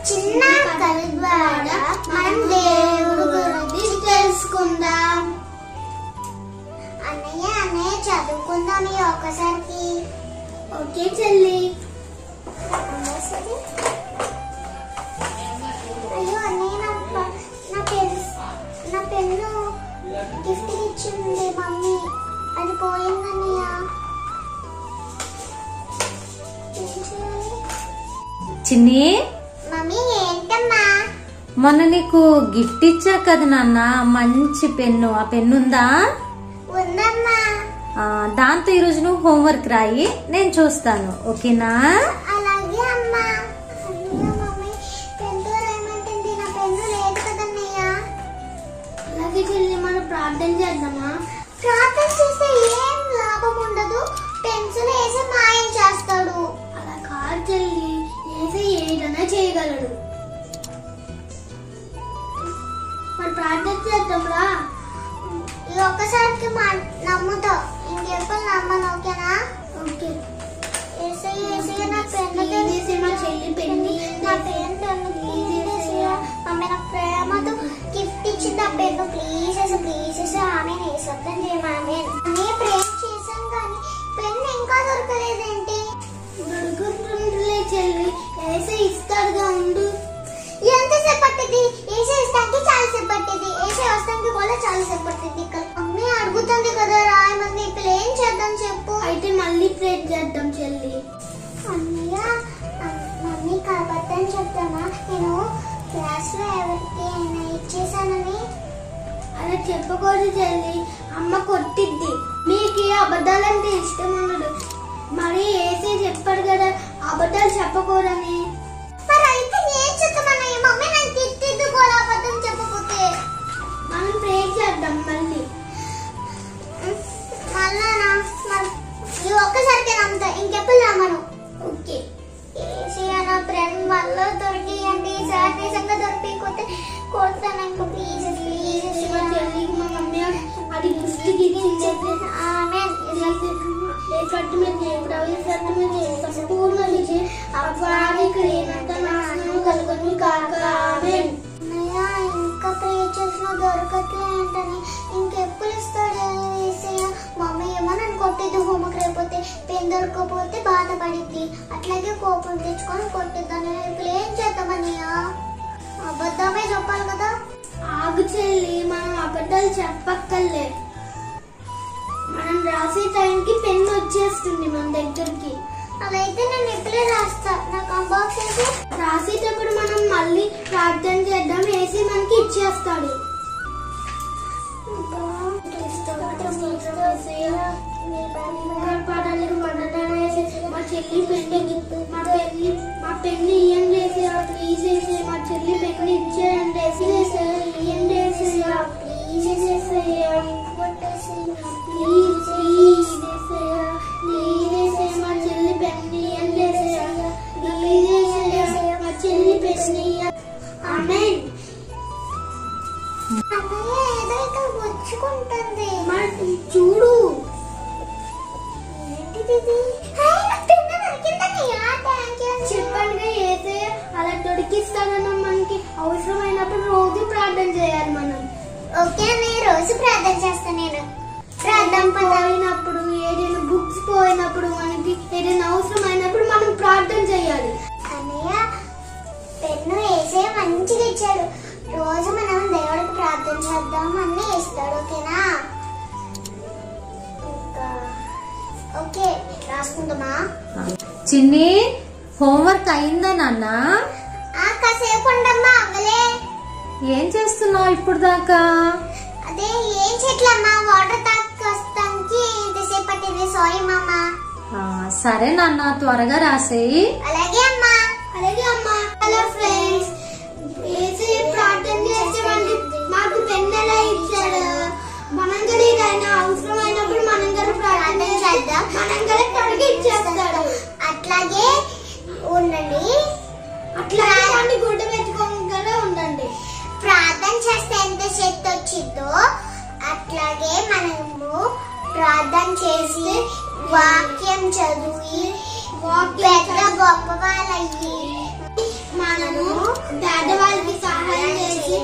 చిన్న కథ ద్వారా మనం దేవుడి గురించి తెలుసుకుందాం. అన్నయ్య చదువుకుందాం ఈ ఒక్కసారికి. ఓకే చెల్లి. అయ్యో అన్నయ్య నా పెన్ను గిఫ్ట్ ఇచ్చింది మమ్మీ, అది పోయిందన్నయ్య. చిన్ని, మమ్మీ ఏంటమ్మా? మొన్న నీకు గిఫ్ట్ ఇచ్చా కదా నాన్న, మంచి పెన్ను. ఆ పెన్ను ఉందా? ఉందమ్మా. దాంతో ఈరోజు నువ్వు హోంవర్క్ రాయి, నేను చూస్తాను. ఓకేనా? అలాగే అమ్మా. మమ్మీ పెన్తో రాయమంటుంది, నా పెన్ను లేదు కదన్నయ్య. అలాగే చెల్లి, మనం ప్రార్థన చేద్దామా? ప్రార్థన చేస్తే ఏం లాభం ఉండదు, పెన్సిల్ వేసి మాయం చేస్తాడు. అలా కాదు చెల్లి, వేసి ఏదైనా చేయగలడు. మరి ప్రార్థన చేద్దాంరా. ఈ ఒక్కసారికి నమ్ముతావు, ఇంకెప్పుడు నమ్మను. ఓకేనా? ఓకే. నా పెన్ను ప్రేమతో గిఫ్ట్ ఇచ్చింది. ఆ పెన్ను ప్లీజ్ ఆమె శబ్దం చేయమామె. ప్రేమ చేశాను కానీ పెన్ను ఇంకా దొరకలేదేంటి? దొరుకుతుందిలే చెల్లి, ఏసే ఇస్తాడుగా, ఉండు. ఎంతసేపు పట్టింది? ఏసే ఇస్తానికి చాలాసేపు పట్టింది, ఏసే వస్తానికి కూడా చాలాసేపు పట్టింది. అమ్మే అడుగుతుంది కదా రాయమంది, ఇప్పుడు ఏం చేద్దాం చెప్పు. అయితే మళ్ళీ ప్రే చేద్దాం చెల్లి. అన్నయ్య మమ్మీ కాబట్టని చెప్తామా? నేను క్లాస్ లో ఎవరికి అయినా ఇచ్చేసానని. అలా చెప్పకూడదు చెల్లి, అమ్మ కొట్టిద్ది. మీకు అబద్ధాలంటే ఇష్టం ఉండదు, మరి ఏసే చెప్పాడు కదా అబద్ధాలు చెప్పకూడదని. మరి అయితే ఏం చెప్తామన్నయ్య? మమ్మీ నన్ను తిట్టిద్దు కూడా అబద్ధం చెప్పకపోతే. మనం ప్రే చేద్దాం మళ్ళీ. మళ్ళానా? ఈ ఒక్కసారికి నమ్ముతా, ఇంకెప్పుడు నమ్మను. ఓకే. నా ఫ్రెండ్ వల్ల దొరికియండి, సార్ నిజంగా దొరికిపోతే కొడతాను. ఇంకా ప్లీజ్ మా మమ్మీ అది గుర్తుకి ఇంకా ప్రే చేసిన దొరకట్లే ఏంటని ఇంకెప్పుడు ఇస్తాడు ఏసయ్య? మమ్మీ ఏమో నన్ను కొట్టిద్ది హోంవర్క్ రేపోతే, పెన్ దొరకకపోతే బాధపడిద్ది, అట్లాగే కోపం తెచ్చుకొని కొట్టిద్దని. ఇప్పుడు ఏం చేద్దామన్నయ్య? అబద్ధమే చెప్పాలి కదా. ఆగు చెల్లి, మనం అబద్ధాలు చెప్పక్కర్లే. మనం రాసే టైంకి పెన్ వచ్చేస్తుంది మన దగ్గరికి. అలా అయితే నేను ఇప్పుడే రాస్తా. నాకు అన్బాక్స్ చేసి రాసేటప్పుడు మనం మళ్ళీ ప్రార్థన చేద్దాం, వేసి మనకి ఇచ్చేస్తాడు. మా పెన్ను ఇయ్యండి వేసేయా ప్లీజ్, వేసే మా చెల్లి పెన్ను ఇచ్చేయండి వేసేసా, ఇయ్యండి వేసేయా ప్లీజ్, వేసేసా ప్లీజ్ ప్లీజ్ వేసేయా ప్లీజ్, వేసే మా చెల్లి పెన్ను ఇయ్యండి వేసేయా ప్లీజ్, వేసేయా మా చెల్లి పెన్ను ఇయ్య. ఆమేన్. అన్నయ్య ఏదో ఇక్కడ వచ్చుకుంటుంది, మరి చూడు. ఏంటిది? చెప్పండి ఏసే అలా దొరికిస్తానన్నా మనకి అవసరమైనప్పుడు రోజు ప్రార్థన చేయాలి మనం. ఓకే నేను రోజు ప్రార్థన చేస్తాను. నేను ప్రార్థన పోయినప్పుడు, ఏదైనా బుక్స్ పోయినప్పుడు, మనకి ఏదైనా అవసరమైనప్పుడు మనం ప్రార్థన చేయాలి. అన్నయ్య పెన్ను వేసే మంచిగా ఇచ్చాడు, రోజు మనం దేవుడికి ప్రార్థన చేద్దాం, అన్నీ ఇస్తాడు. ఓకేనా? ఓకే రాసుకుందామా? చిన్ని, హోంవర్క్ అయిందా నాన్న? కాసేపు ఉండమ్మా, అవ్వలే. ఏం చేస్తున్నావు ఇప్పుడు దాకా? అదే ఏం చెట్లమ్మా వాటర్ తాకొస్తానికి ఇంతసేపు పట్టింది. సారీ మామా. సరే నాన్న త్వరగా రాసేయి. అలాగే అమ్మా. అలాగే అమ్మా. హలో ఫ్రెండ్స్, ప్రార్థన చేసేవాళ్ళు మాకు పెన్ ఎలా ఇచ్చాడు. మనం కూడా ఏదైనా అవసరమైనప్పుడు మనం కూడా ప్రార్థన చేద్దాం. మనం కూడా త్వరగా ఇచ్చేస్తాడు. అట్లాగే ఉండండి, అట్లాగే గుడ్డ పెట్టుకోకుండా ఉండండి. ప్రార్థన చేస్తే ఎంత శక్తి వచ్చిందో అట్లాగే మనము ప్రార్థన చేసి వాక్యం చదివి పెద్ద గొప్ప వాళ్ళయ్యి మనము పేదవాళ్ళకి సహాయం చేసి